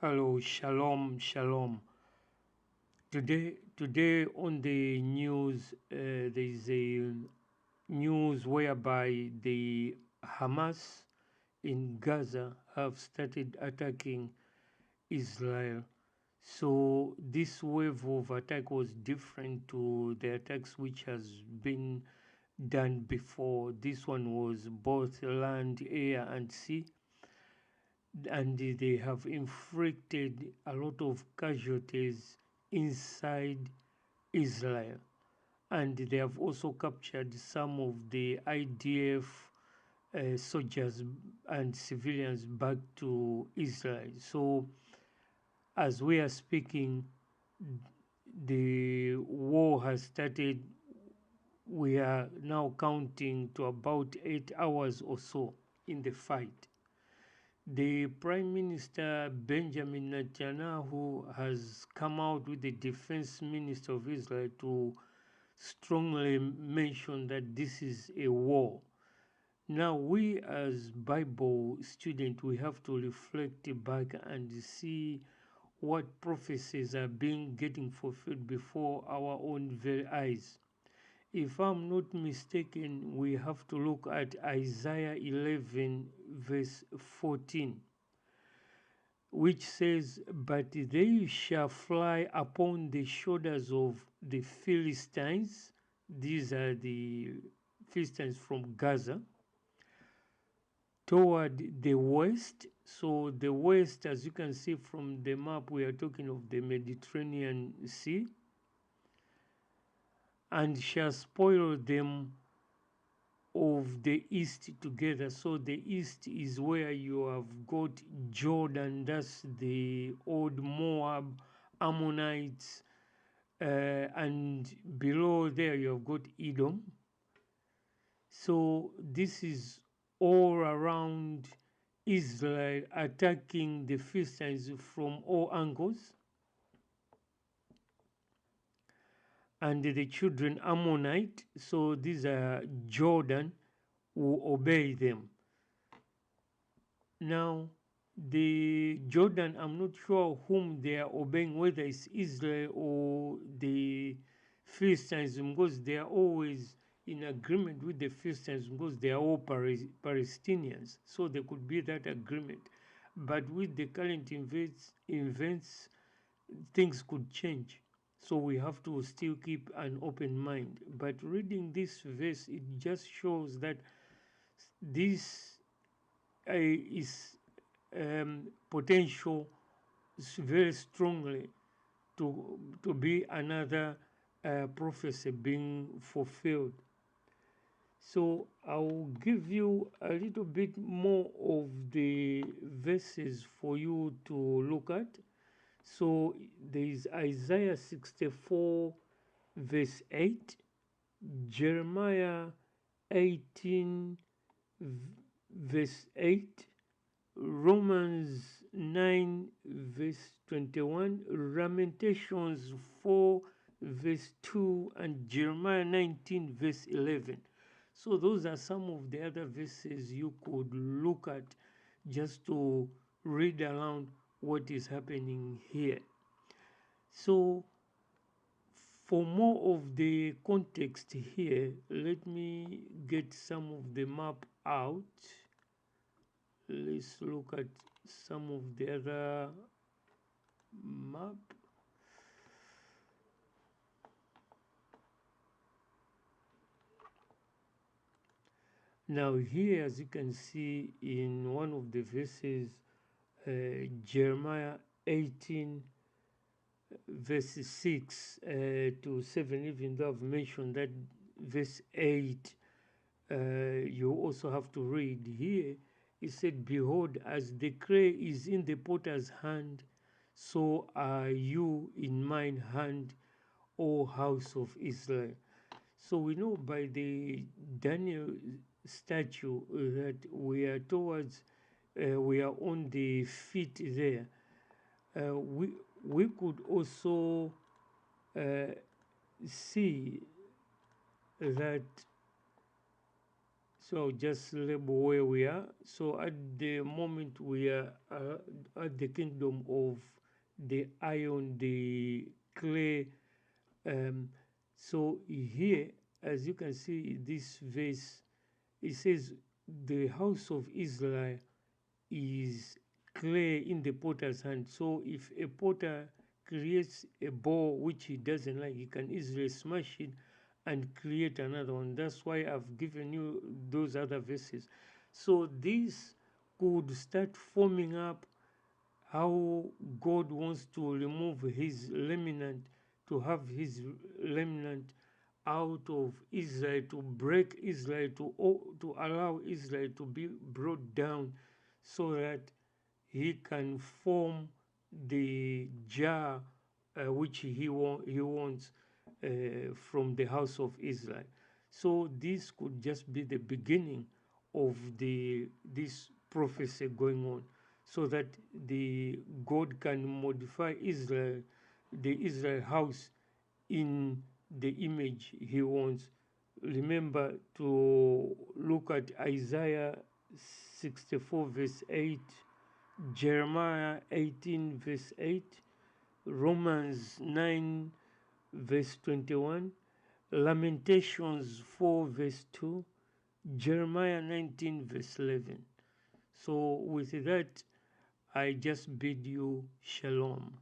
Hello, shalom, shalom. Today on the news, there is a news whereby the Hamas in Gaza have started attacking Israel. So this wave of attack was different to the attacks which has been done before. This one was both land, air, and sea, and they have inflicted a lot of casualties inside Israel. And they have also captured some of the IDF soldiers and civilians back to Israel. So, as we are speaking, the war has started. We are now counting to about 8 hours or so in the fight. The Prime Minister Benjamin Netanyahu has come out with the Defense Minister of Israel to strongly mention that this is a war. Now, we as Bible students, we have to reflect back and see what prophecies are getting fulfilled before our own very eyes. If I'm not mistaken, we have to look at Isaiah 11, verse 14, which says, "But they shall fly upon the shoulders of the Philistines." These are the Philistines from Gaza, toward the west. So the west, as you can see from the map, we are talking of the Mediterranean Sea, and shall spoil them of the east together. So the east is where you have got Jordan, that's the old Moab, Ammonites, and below there you have got Edom. So this is all around Israel attacking the Philistines from all angles. And the children Ammonite, so these are Jordan, who obey them. Now, the Jordan, I'm not sure whom they are obeying, whether it's Israel or the Philistines, because they are always in agreement with the Philistines because they are all Palestinians. So there could be that agreement. But with the current events, things could change. So we have to still keep an open mind. But reading this verse, it just shows that this is potential very strongly to be another prophecy being fulfilled. So I'll give you a little bit more of the verses for you to look at. So there is Isaiah 64 verse 8, Jeremiah 18 verse 8, Romans 9 verse 21, Lamentations 4 verse 2, and Jeremiah 19 verse 11. So those are some of the other verses you could look at just to read around what is happening here. So for more of the context here, let me get some of the map out. Let's look at some of the other map. Now here, as you can see in one of the verses, Jeremiah 18 verse 6 to 7, even though I've mentioned that verse 8, you also have to read here. It said, "Behold, as the clay is in the potter's hand, so are you in mine hand, O house of Israel." So we know by the Daniel statue that we are on the feet there. We could also see that So just label where we are. So at the moment we are at the kingdom of the iron, the clay. Um, so here, as you can see, this verse, it says, the house of Israel is clay in the potter's hand. So if a potter creates a ball which he doesn't like, he can easily smash it and create another one. That's why I've given you those other verses. So this could start forming up how God wants to remove his remnant, to have his remnant out of Israel, to break Israel, to allow Israel to be brought down so that he can form the jar which he wants from the house of Israel. So this could just be the beginning of this prophecy going on, so that the God can modify Israel, the Israel house, in the image he wants. Remember to look at Isaiah 64 verse 8, Jeremiah 18 verse 8, Romans 9 verse 21, Lamentations 4 verse 2, Jeremiah 19 verse 11. So with that, I just bid you shalom.